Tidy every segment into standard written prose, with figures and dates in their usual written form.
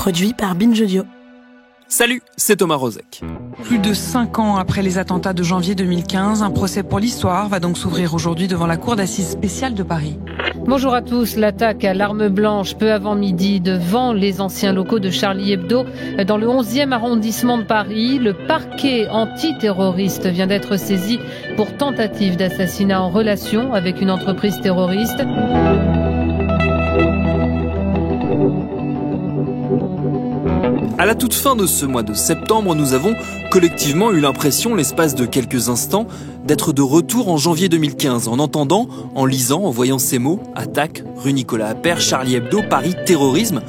Produit par Binge Audio. Salut, c'est Thomas Rozek. Plus de 5 ans après les attentats de janvier 2015, un procès pour l'histoire va donc s'ouvrir aujourd'hui devant la Cour d'assises spéciale de Paris. Bonjour à tous. L'attaque à l'arme blanche peu avant midi devant les anciens locaux de Charlie Hebdo dans le 11e arrondissement de Paris. Le parquet antiterroriste vient d'être saisi pour tentative d'assassinat en relation avec une entreprise terroriste. À la toute fin de ce mois de septembre, nous avons collectivement eu l'impression, l'espace de quelques instants, d'être de retour en janvier 2015, en entendant, en lisant, en voyant ces mots, attaque, rue Nicolas Appert, Charlie Hebdo, Paris, terrorisme.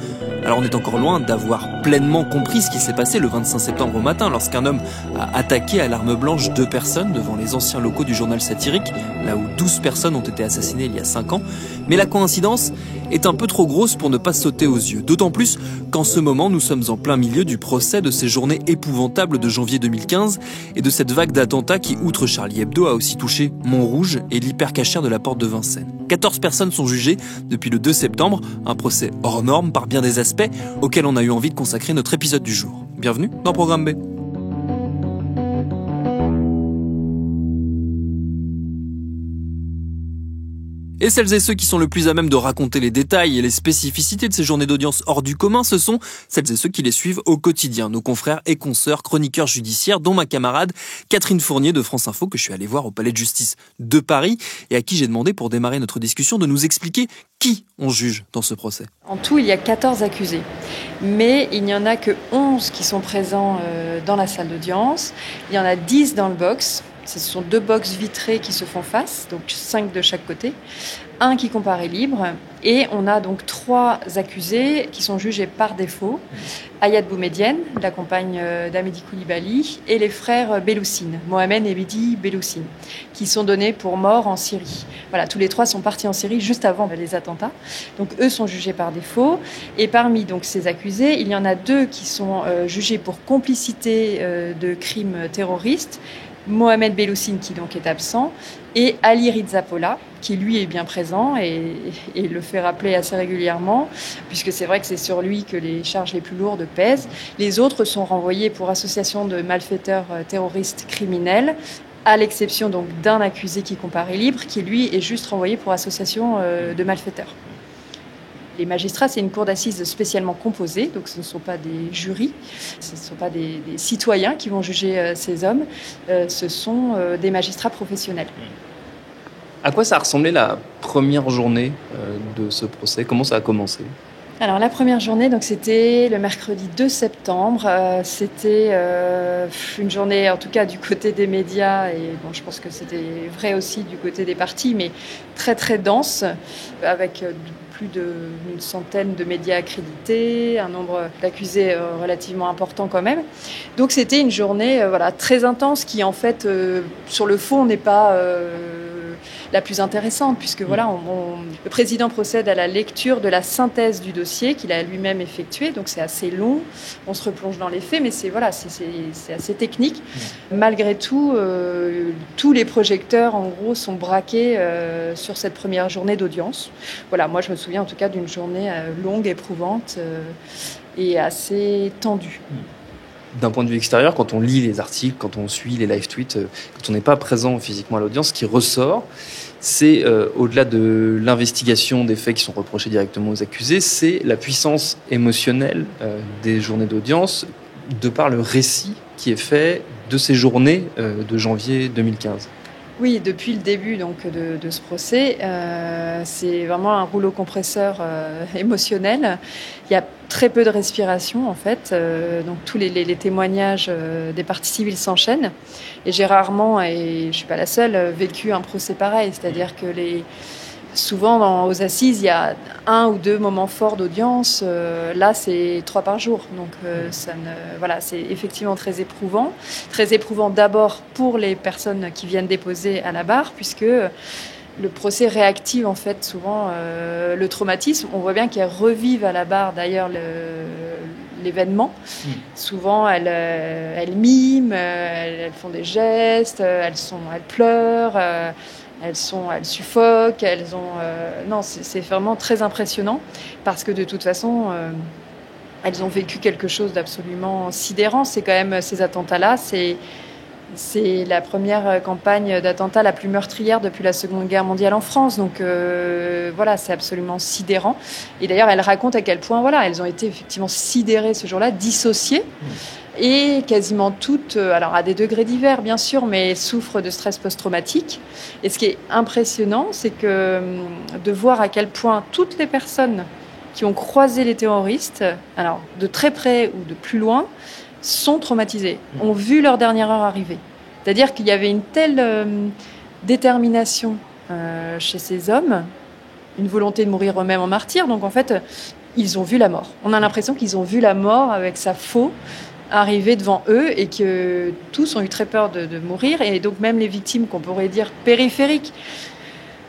Alors on est encore loin d'avoir pleinement compris ce qui s'est passé le 25 septembre au matin, lorsqu'un homme a attaqué à l'arme blanche 2 personnes devant les anciens locaux du journal satirique, là où 12 personnes ont été assassinées il y a 5 ans. Mais la coïncidence est un peu trop grosse pour ne pas sauter aux yeux, d'autant plus qu'en ce moment nous sommes en plein milieu du procès de ces journées épouvantables de janvier 2015 et de cette vague d'attentats qui, outre Charlie Hebdo, a aussi touché Montrouge et l'hypercachère de la porte de Vincennes. 14 personnes sont jugées depuis le 2 septembre, un procès hors norme par bien des aspects auquel on a eu envie de consacrer notre épisode du jour. Bienvenue dans Programme B. Et celles et ceux qui sont le plus à même de raconter les détails et les spécificités de ces journées d'audience hors du commun, ce sont celles et ceux qui les suivent au quotidien, nos confrères et consoeurs chroniqueurs judiciaires, dont ma camarade Catherine Fournier de France Info, que je suis allé voir au Palais de Justice de Paris, et à qui j'ai demandé, pour démarrer notre discussion, de nous expliquer qui on juge dans ce procès. En tout, il y a 14 accusés, mais il n'y en a que 11 qui sont présents dans la salle d'audience. Il y en a 10 dans le box. Ce sont 2 box vitrées qui se font face, donc 5 de chaque côté, un qui comparaît libre, et on a donc 3 accusés qui sont jugés par défaut. Ayad Boumedienne, la compagne d'Amédi Koulibaly, et les frères Belloucine, Mohamed et Mehdi Belloucine, qui sont donnés pour morts en Syrie. Voilà, tous les 3 sont partis en Syrie juste avant les attentats. Donc eux sont jugés par défaut. Et parmi donc ces accusés, il y en a 2 qui sont jugés pour complicité de crimes terroristes. Mohamed Belloucine, qui donc est absent, et Ali Rizzapola, qui lui est bien présent et le fait rappeler assez régulièrement, puisque c'est vrai que c'est sur lui que les charges les plus lourdes pèsent. Les autres sont renvoyés pour association de malfaiteurs terroristes criminels, à l'exception donc d'un accusé qui comparaît libre, qui lui est juste renvoyé pour association de malfaiteurs. Les magistrats, c'est une cour d'assises spécialement composée, donc ce ne sont pas des jurys, ce ne sont pas des citoyens qui vont juger ces hommes, ce sont des magistrats professionnels. À quoi ça a ressemblé la première journée de ce procès ? Comment ça a commencé ? Alors la première journée, donc c'était le mercredi 2 septembre. C'était une journée, en tout cas du côté des médias, et bon, je pense que c'était vrai aussi du côté des partis, mais très très dense, avec plus d'une centaine de médias accrédités, un nombre d'accusés relativement important quand même. Donc c'était une journée très intense qui en fait, sur le fond, n'est pas la plus intéressante, puisque le président procède à la lecture de la synthèse du dossier qu'il a lui-même effectué, donc c'est assez long, on se replonge dans les faits, mais c'est assez technique. Malgré tout, tous les projecteurs en gros sont braqués sur cette première journée d'audience. Voilà, moi je me souviens en tout cas d'une journée longue, éprouvante et assez tendue. D'un point de vue extérieur, quand on lit les articles, quand on suit les live tweets, quand on n'est pas présent physiquement à l'audience, ce qui ressort, c'est, au-delà de l'investigation des faits qui sont reprochés directement aux accusés, c'est la puissance émotionnelle des journées d'audience, de par le récit qui est fait de ces journées de janvier 2015. Oui, depuis le début donc, de ce procès, c'est vraiment un rouleau compresseur émotionnel. Il y a très peu de respiration en fait, donc tous les témoignages des parties civiles s'enchaînent. Et j'ai rarement, et je ne suis pas la seule, vécu un procès pareil, c'est-à-dire que souvent aux assises, il y a 1 ou 2 moments forts d'audience. Là, c'est 3 par jour. Donc, c'est effectivement très éprouvant. Très éprouvant d'abord pour les personnes qui viennent déposer à la barre, puisque le procès réactive en fait souvent le traumatisme. On voit bien qu'elles revivent à la barre d'ailleurs l'événement. Souvent, elles miment, elles font des gestes, elles pleurent. Elles suffoquent, non, c'est vraiment très impressionnant parce que de toute façon, elles ont vécu quelque chose d'absolument sidérant. C'est quand même ces attentats-là, c'est la première campagne d'attentats la plus meurtrière depuis la Seconde Guerre mondiale en France. Donc voilà, c'est absolument sidérant. Et d'ailleurs, elles racontent à quel point elles ont été effectivement sidérées ce jour-là, dissociées. Et quasiment toutes, alors à des degrés divers bien sûr, mais souffrent de stress post-traumatique. Et ce qui est impressionnant, c'est que de voir à quel point toutes les personnes qui ont croisé les terroristes, alors de très près ou de plus loin, sont traumatisés, ont vu leur dernière heure arriver. C'est-à-dire qu'il y avait une telle détermination chez ces hommes, une volonté de mourir eux-mêmes en martyrs. Donc en fait, ils ont vu la mort. On a l'impression qu'ils ont vu la mort avec sa faux arriver devant eux et que tous ont eu très peur de mourir. Et donc même les victimes qu'on pourrait dire périphériques,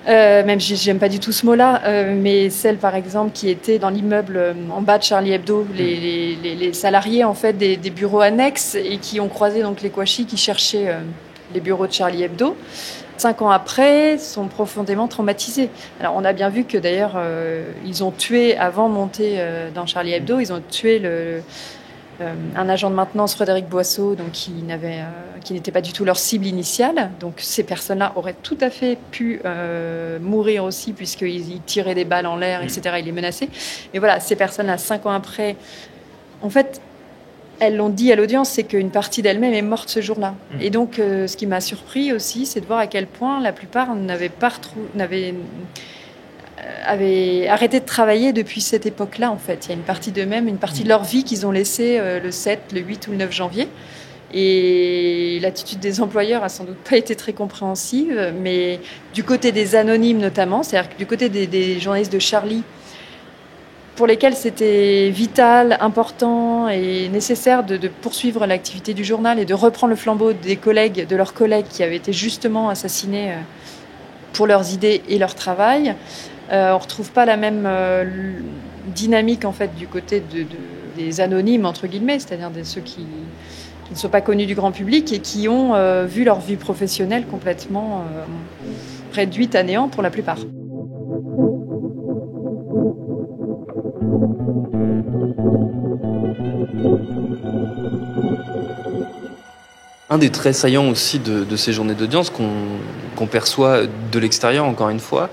même si j'aime pas du tout ce mot-là, mais celles par exemple qui étaient dans l'immeuble en bas de Charlie Hebdo, les salariés en fait des bureaux annexes et qui ont croisé donc les Kouachi qui cherchaient les bureaux de Charlie Hebdo, 5 ans après, sont profondément traumatisés. Alors on a bien vu que d'ailleurs ils ont tué, avant de monter dans Charlie Hebdo, ils ont tué un agent de maintenance, Frédéric Boisseau, donc qui n'était pas du tout leur cible initiale. Donc ces personnes-là auraient tout à fait pu mourir aussi, puisqu'ils tiraient des balles en l'air, etc. Ils les menaçaient. Mais voilà, ces personnes-là, 5 ans après, en fait, elles l'ont dit à l'audience, c'est qu'une partie d'elles-mêmes est morte ce jour-là. Et donc, ce qui m'a surpris aussi, c'est de voir à quel point la plupart avaient arrêté de travailler depuis cette époque-là, en fait. Il y a une partie d'eux-mêmes, une partie de leur vie qu'ils ont laissée le 7, le 8 ou le 9 janvier. Et l'attitude des employeurs a sans doute pas été très compréhensive, mais du côté des anonymes notamment, c'est-à-dire que du côté des journalistes de Charlie, pour lesquels c'était vital, important et nécessaire de poursuivre l'activité du journal et de reprendre le flambeau de leurs collègues qui avaient été justement assassinés pour leurs idées et leur travail. On ne retrouve pas la même dynamique en fait du côté des anonymes entre guillemets, c'est-à-dire de ceux qui ne sont pas connus du grand public et qui ont vu leur vie professionnelle complètement réduite à néant pour la plupart. Un des traits saillants aussi de ces journées d'audience qu'on perçoit de l'extérieur, encore une fois,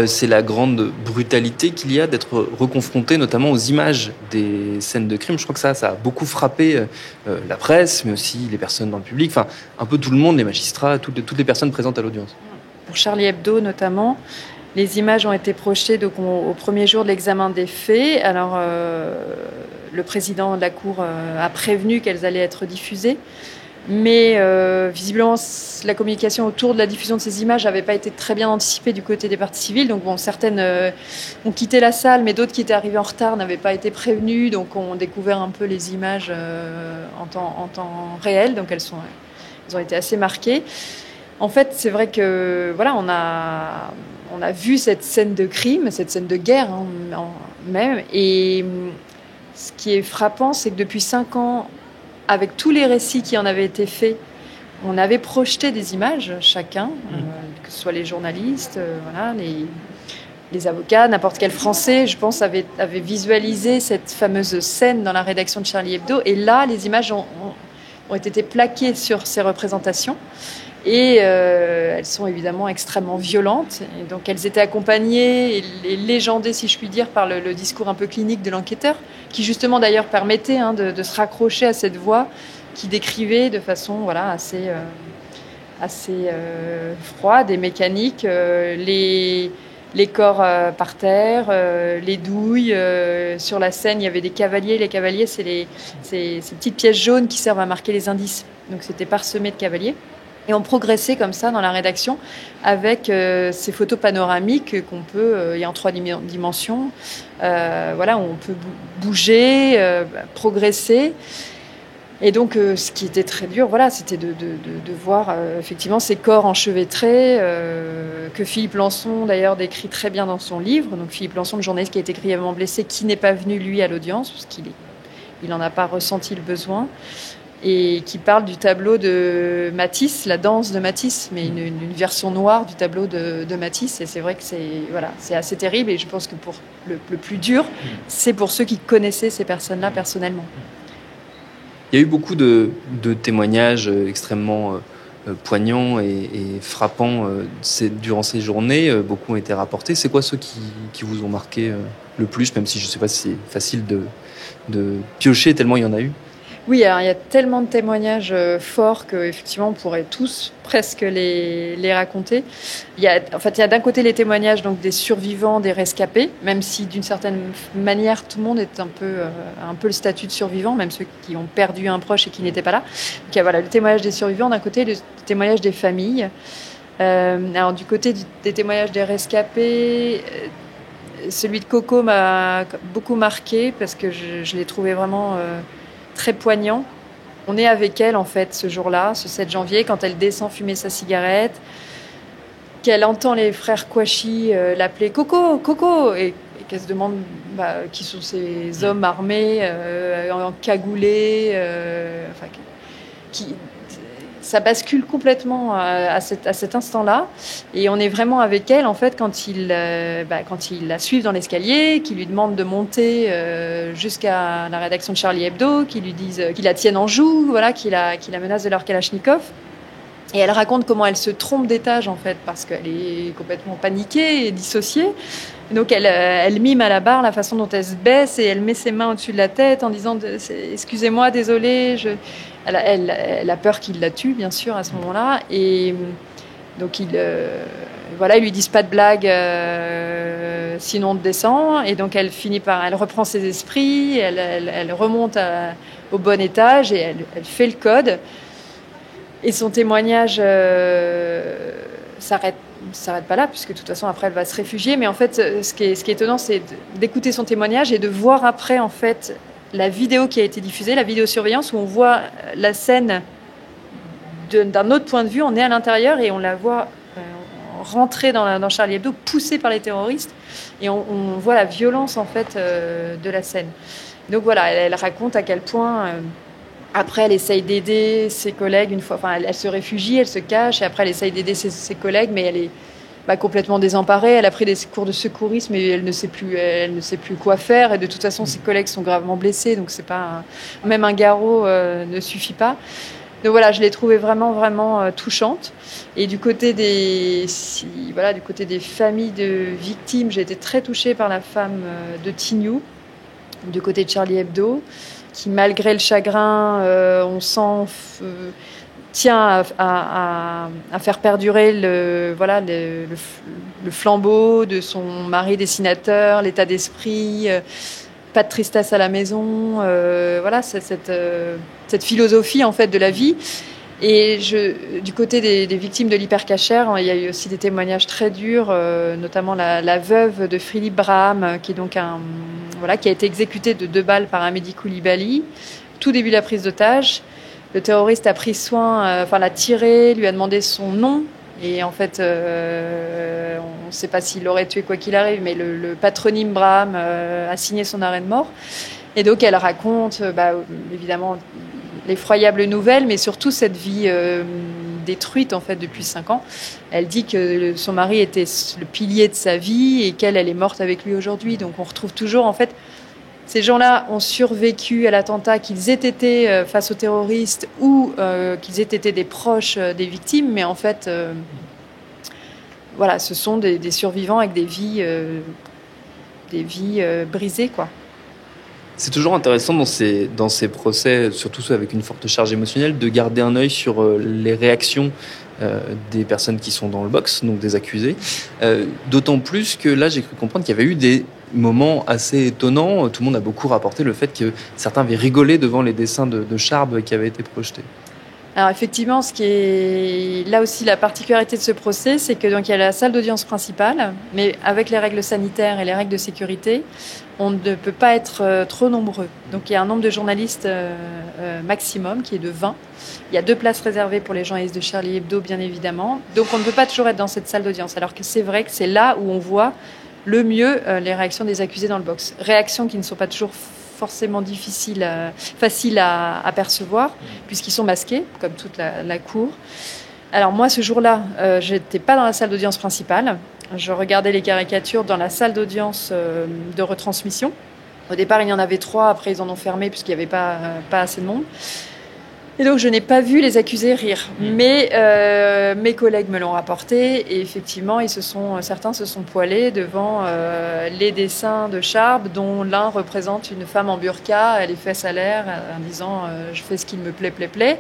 c'est la grande brutalité qu'il y a d'être reconfronté notamment aux images des scènes de crime. Je crois que ça a beaucoup frappé la presse, mais aussi les personnes dans le public, enfin un peu tout le monde, les magistrats, toutes les personnes présentes à l'audience. Pour Charlie Hebdo notamment, les images ont été projetées donc, au premier jour de l'examen des faits. Alors, le président de la Cour a prévenu qu'elles allaient être diffusées. Mais visiblement, la communication autour de la diffusion de ces images n'avait pas été très bien anticipée du côté des parties civiles. Donc bon, certaines ont quitté la salle, mais d'autres qui étaient arrivées en retard n'avaient pas été prévenues. Donc on découvert un peu les images en temps réel. Donc elles ont été assez marquées. En fait, c'est vrai que voilà, on a vu cette scène de crime, cette scène de guerre même. Et ce qui est frappant, c'est que depuis 5 ans, avec tous les récits qui en avaient été faits, on avait projeté des images, chacun, que ce soit les journalistes, les avocats, n'importe quel Français, je pense, avait visualisé cette fameuse scène dans la rédaction de Charlie Hebdo. Et là, les images ont été plaquées sur ces représentations. Et elles sont évidemment extrêmement violentes. Et donc elles étaient accompagnées et légendées, si je puis dire, par le discours un peu clinique de l'enquêteur, qui justement d'ailleurs permettait de se raccrocher à cette voix qui décrivait de façon assez froide et mécanique les corps par terre, les douilles. Sur la scène, il y avait des cavaliers. Les cavaliers, c'est ces petites pièces jaunes qui servent à marquer les indices. Donc c'était parsemé de cavaliers. Et on progressait comme ça dans la rédaction avec ces photos panoramiques qu'on peut, et en 3 dimensions, où on peut bouger, progresser. Et donc, ce qui était très dur, c'était de voir effectivement ces corps enchevêtrés, que Philippe Lançon, d'ailleurs, décrit très bien dans son livre. Donc, Philippe Lançon, le journaliste qui a été grièvement blessé, qui n'est pas venu, lui, à l'audience, parce qu'il n'en a pas ressenti le besoin. et qui parle du tableau de Matisse, la danse de Matisse, mais une version noire du tableau de Matisse. Et c'est vrai que c'est assez terrible. Et je pense que pour le plus dur, c'est pour ceux qui connaissaient ces personnes-là personnellement. Il y a eu beaucoup de témoignages extrêmement poignants et frappants durant ces journées. Beaucoup ont été rapportés. C'est quoi ceux qui vous ont marqué le plus, même si je ne sais pas si c'est facile de piocher tellement il y en a eu? Oui, alors il y a tellement de témoignages forts qu'effectivement on pourrait tous presque les raconter. Il y a d'un côté les témoignages donc des survivants, des rescapés, même si d'une certaine manière tout le monde est un peu le statut de survivant, même ceux qui ont perdu un proche et qui n'étaient pas là. Donc il y a le témoignage des survivants d'un côté, le témoignage des familles. Alors du côté des témoignages des rescapés, celui de Coco m'a beaucoup marqué parce que je l'ai trouvé vraiment très poignant. On est avec elle en fait ce jour-là, ce 7 janvier, quand elle descend fumer sa cigarette, qu'elle entend les frères Kouachi l'appeler Coco, Coco, et qu'elle se demande qui sont ces hommes armés, encagoulés, ça bascule complètement à cet instant-là. Et on est vraiment avec elle, en fait, quand il la suivent dans l'escalier, qu'il lui demande de monter jusqu'à la rédaction de Charlie Hebdo, qu'il lui disent qu'il la tienne en joue, voilà, qu'il la menace de leur Kalachnikov. Et elle raconte comment elle se trompe d'étage, en fait, parce qu'elle est complètement paniquée et dissociée. Et donc, elle mime à la barre la façon dont elle se baisse et elle met ses mains au-dessus de la tête en disant « Excusez-moi, désolée, Elle a peur qu'il la tue, bien sûr, à ce moment-là. Et donc, ils lui disent pas de blague, sinon on te descend. Et donc, elle reprend ses esprits, elle remonte au bon étage et elle fait le code. Et son témoignage s'arrête pas là, puisque de toute façon, après, elle va se réfugier. Mais en fait, ce qui est étonnant, c'est d'écouter son témoignage et de voir après, en fait, la vidéo qui a été diffusée, la vidéosurveillance, où on voit la scène d'un autre point de vue. On est à l'intérieur et on la voit rentrer dans Charlie Hebdo, poussée par les terroristes. Et on voit la violence, en fait, de la scène. Donc voilà, elle raconte à quel point... Après, elle essaye d'aider ses collègues elle se réfugie, elle se cache, et après, elle essaye d'aider ses collègues, mais elle est complètement désemparée. Elle a pris des cours de secourisme, mais elle ne sait plus quoi faire. Et de toute façon, ses collègues sont gravement blessés, donc c'est pas même un garrot ne suffit pas. Donc voilà, je l'ai trouvée vraiment, vraiment touchante. Et du côté des familles de victimes, j'ai été très touchée par la femme de Tignou, du côté de Charlie Hebdo, qui, malgré le chagrin, on sent tient à faire perdurer le flambeau de son mari dessinateur, l'état d'esprit, pas de tristesse à la maison, cette philosophie en fait de la vie. Et du côté des victimes de l'hypercachère, il y a eu aussi des témoignages très durs, notamment la veuve de Philippe Braham, qui est donc qui a été exécuté de 2 balles par Amédi Koulibaly, tout début de la prise d'otage. Le terroriste a pris soin, l'a tiré, lui a demandé son nom. Et en fait, on ne sait pas s'il l'aurait tué quoi qu'il arrive, mais le patronyme Braham a signé son arrêt de mort. Et donc, elle raconte, évidemment, l'effroyable nouvelle, mais surtout cette vie détruite en fait depuis 5 ans. Elle dit que son mari était le pilier de sa vie et qu'elle est morte avec lui aujourd'hui. Donc on retrouve toujours en fait ces gens-là ont survécu à l'attentat, qu'ils aient été face aux terroristes ou qu'ils aient été des proches des victimes, mais en fait ce sont des survivants avec des vies brisées quoi. C'est toujours intéressant dans ces procès, surtout ceux avec une forte charge émotionnelle, de garder un œil sur les réactions des personnes qui sont dans le box, donc des accusés. D'autant plus que là, j'ai cru comprendre qu'il y avait eu des moments assez étonnants. Tout le monde a beaucoup rapporté le fait que certains avaient rigolé devant les dessins de Charb qui avaient été projetés. Alors effectivement, ce qui est là aussi la particularité de ce procès, c'est que donc il y a la salle d'audience principale, mais avec les règles sanitaires et les règles de sécurité, on ne peut pas être trop nombreux. Donc il y a un nombre de journalistes maximum qui est de 20. Il y a 2 places réservées pour les journalistes de Charlie Hebdo, bien évidemment. Donc on ne peut pas toujours être dans cette salle d'audience, alors que c'est vrai que c'est là où on voit le mieux les réactions des accusés dans le box. Réactions qui ne sont pas toujours forcément facile à percevoir, puisqu'ils sont masqués, comme toute la cour. Alors moi, ce jour-là, je n'étais pas dans la salle d'audience principale. Je regardais les caricatures dans la salle d'audience de retransmission. Au départ, il y en avait 3. Après, ils en ont fermé puisqu'il n'y avait pas assez de monde. Et donc, je n'ai pas vu les accusés rire. Mais mes collègues me l'ont rapporté. Et effectivement, certains se sont poilés devant les dessins de Charb, dont l'un représente une femme en burqa, elle est fesses à l'air, en disant « je fais ce qu'il me plaît ».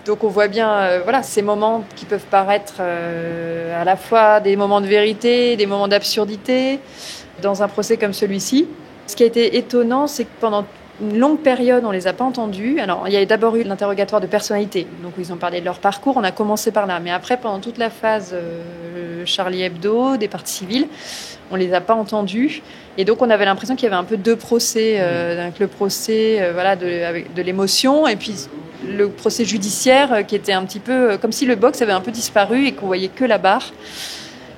Donc, on voit bien ces moments qui peuvent paraître à la fois des moments de vérité, des moments d'absurdité, dans un procès comme celui-ci. Ce qui a été étonnant, c'est que pendant une longue période, on ne les a pas entendus. Alors, il y a d'abord eu l'interrogatoire de personnalité, donc ils ont parlé de leur parcours, on a commencé par là. Mais après, pendant toute la phase Charlie Hebdo, des parties civiles, on ne les a pas entendus. Et donc, on avait l'impression qu'il y avait un peu deux procès, avec le procès avec de l'émotion, et puis le procès judiciaire qui était un petit peu comme si le box avait un peu disparu et qu'on voyait que la barre.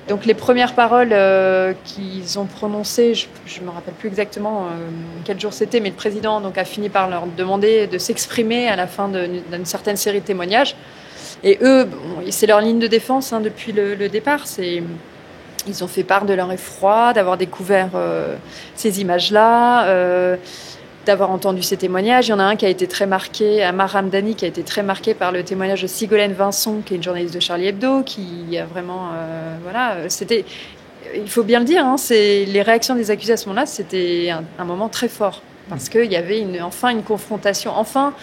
Donc les premières paroles qu'ils ont prononcées, je ne me rappelle plus exactement quel jour c'était, mais le président a fini par leur demander de s'exprimer à la fin d'une certaine série de témoignages. Et eux, c'est leur ligne de défense depuis le départ. Ils ont fait part de leur effroi, d'avoir découvert ces images-là, d'avoir entendu ces témoignages. Il y en a un qui a été très marqué, Amar Hamdani, qui a été très marqué par le témoignage de Sigolène Vincent, qui est une journaliste de Charlie Hebdo, qui a vraiment... c'était... Il faut bien le dire, les réactions des accusés à ce moment-là, c'était un moment très fort. Parce qu'il y avait enfin une confrontation, enfin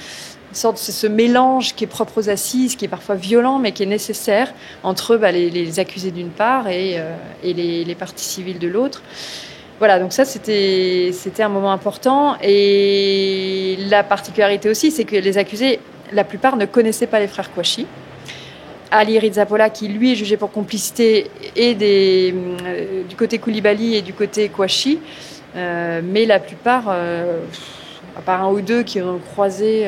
une sorte de ce mélange qui est propre aux assises, qui est parfois violent, mais qui est nécessaire entre les accusés d'une part et les parties civiles de l'autre. Voilà, donc ça, c'était un moment important. Et la particularité aussi, c'est que les accusés, la plupart, ne connaissaient pas les frères Kouachi. Ali Rizzapola, qui lui est jugé pour complicité, et du côté Koulibaly et du côté Kouachi. Mais la plupart, à part un ou deux qui ont croisé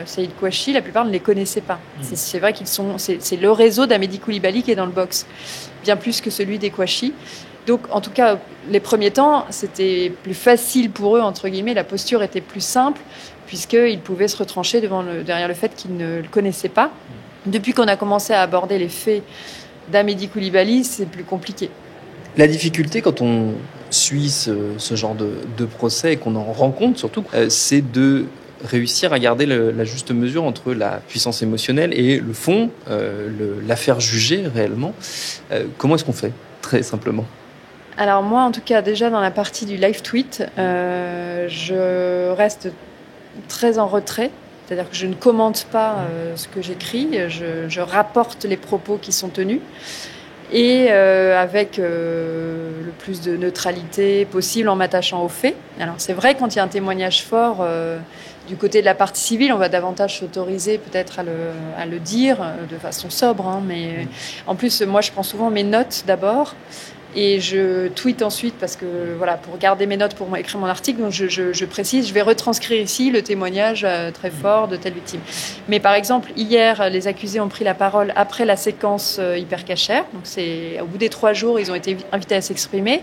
Saïd Kouachi, la plupart ne les connaissaient pas. C'est vrai c'est le réseau d'Amédi Koulibaly qui est dans le box, bien plus que celui des Kouachi. Donc, en tout cas, les premiers temps, c'était plus facile pour eux, entre guillemets, la posture était plus simple, puisqu'ils pouvaient se retrancher derrière le fait qu'ils ne le connaissaient pas. Depuis qu'on a commencé à aborder les faits d'Amédi Koulibaly, c'est plus compliqué. La difficulté, quand on suit ce genre de procès et qu'on en rend compte, surtout, c'est de réussir à garder la juste mesure entre la puissance émotionnelle et le fond, l'affaire jugée réellement. Comment est-ce qu'on fait, très simplement ? Alors moi, en tout cas, déjà dans la partie du live tweet, je reste très en retrait. C'est-à-dire que je ne commente pas ce que j'écris, je rapporte les propos qui sont tenus et avec le plus de neutralité possible en m'attachant aux faits. Alors c'est vrai, quand il y a un témoignage fort du côté de la partie civile, on va davantage s'autoriser peut-être à le dire de façon sobre. Mais en plus, moi, je prends souvent mes notes d'abord. Et je tweete ensuite parce que pour garder mes notes pour écrire mon article, donc je précise, je vais retranscrire ici le témoignage très fort de telle victime. Mais par exemple, hier, les accusés ont pris la parole après la séquence hypercachère. Donc c'est au bout des 3 jours, ils ont été invités à s'exprimer.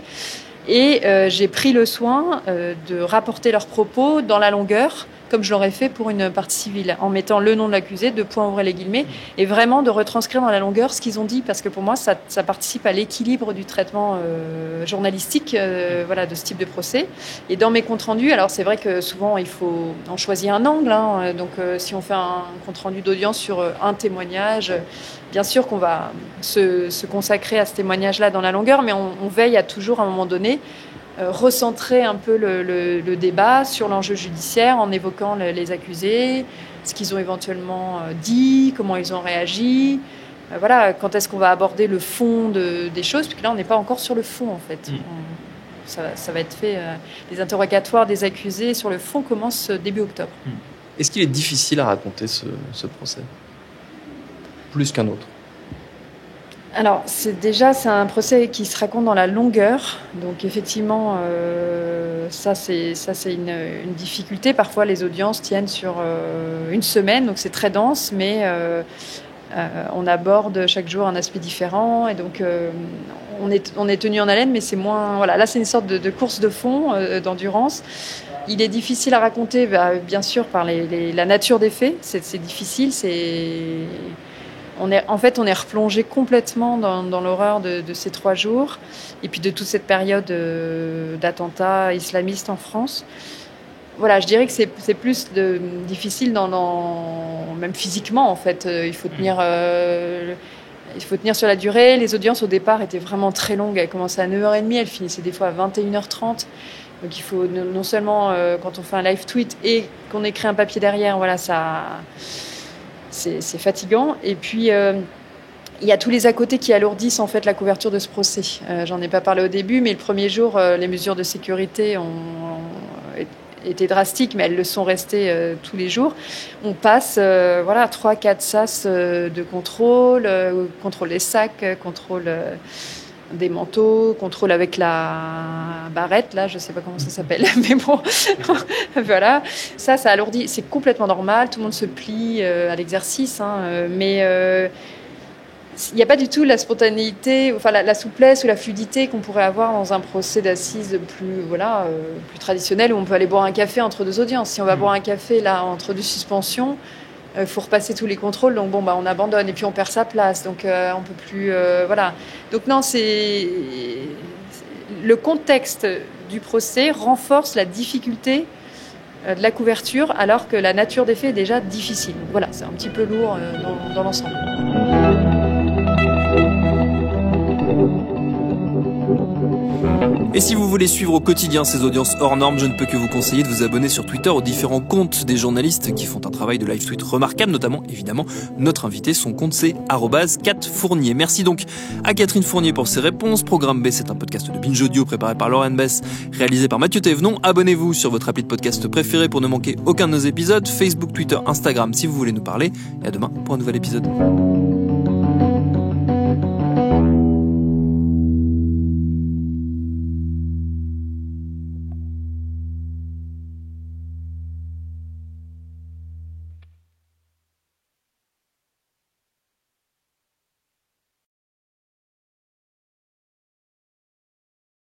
Et j'ai pris le soin de rapporter leurs propos dans la longueur, comme je l'aurais fait pour une partie civile, en mettant le nom de l'accusé, ouvrez les guillemets, et vraiment de retranscrire dans la longueur ce qu'ils ont dit, parce que pour moi, ça participe à l'équilibre du traitement journalistique de ce type de procès. Et dans mes comptes rendus, alors c'est vrai que souvent, on choisit un angle. Donc, si on fait un compte rendu d'audience sur un témoignage, bien sûr qu'on va se consacrer à ce témoignage-là dans la longueur, mais on veille à toujours, à un moment donné, recentrer un peu le débat sur l'enjeu judiciaire en évoquant les accusés, ce qu'ils ont éventuellement dit, comment ils ont réagi. Quand est-ce qu'on va aborder le fond des choses, puisque là, on n'est pas encore sur le fond, en fait. Ça va être fait. Les interrogatoires des accusés sur le fond commencent début octobre. Est-ce qu'il est difficile à raconter ce procès ? Plus qu'un autre ? Alors, c'est un procès qui se raconte dans la longueur. Donc, effectivement, ça, c'est une difficulté. Parfois, les audiences tiennent sur une semaine, donc c'est très dense, mais on aborde chaque jour un aspect différent. Et donc, on est tenu en haleine, mais c'est moins... Là, c'est une sorte de course de fond, d'endurance. Il est difficile à raconter, bien sûr, par la nature des faits. C'est difficile. On est replongé complètement dans l'horreur de ces 3 jours et puis de toute cette période d'attentats islamistes en France. Voilà, je dirais que c'est plus difficile même physiquement, en fait. Il faut tenir sur la durée. Les audiences, au départ, étaient vraiment très longues. Elles commençaient à 9h30, elles finissaient des fois à 21h30. Donc il faut non seulement, quand on fait un live tweet et qu'on écrit un papier derrière, voilà, c'est fatigant. Et puis, il y a tous les à côté qui alourdissent en fait la couverture de ce procès. J'en ai pas parlé au début, mais le premier jour, les mesures de sécurité ont été drastiques, mais elles le sont restées tous les jours. On passe 3-4 sas de contrôle, contrôle des sacs, contrôle des manteaux, contrôle avec la barrette, là, je sais pas comment ça s'appelle, mais bon, voilà. Ça alourdit, c'est complètement normal, tout le monde se plie à l'exercice, mais il n'y a pas du tout la spontanéité, enfin la souplesse ou la fluidité qu'on pourrait avoir dans un procès d'assises plus traditionnel où on peut aller boire un café entre 2 audiences. Si on va boire un café là entre 2 suspensions, faut repasser tous les contrôles, donc on abandonne et puis on perd sa place, donc on peut plus, voilà. Donc non, c'est le contexte du procès renforce la difficulté de la couverture, alors que la nature des faits est déjà difficile. Voilà, c'est un petit peu lourd dans l'ensemble. Et si vous voulez suivre au quotidien ces audiences hors normes, je ne peux que vous conseiller de vous abonner sur Twitter aux différents comptes des journalistes qui font un travail de live tweet remarquable, notamment, évidemment, notre invité. Son compte, c'est @CatFournier. Merci donc à Catherine Fournier pour ses réponses. Programme B, c'est un podcast de Binge Audio préparé par Lauren Bess, réalisé par Mathieu Thévenon. Abonnez-vous sur votre appli de podcast préféré pour ne manquer aucun de nos épisodes. Facebook, Twitter, Instagram si vous voulez nous parler. Et à demain pour un nouvel épisode.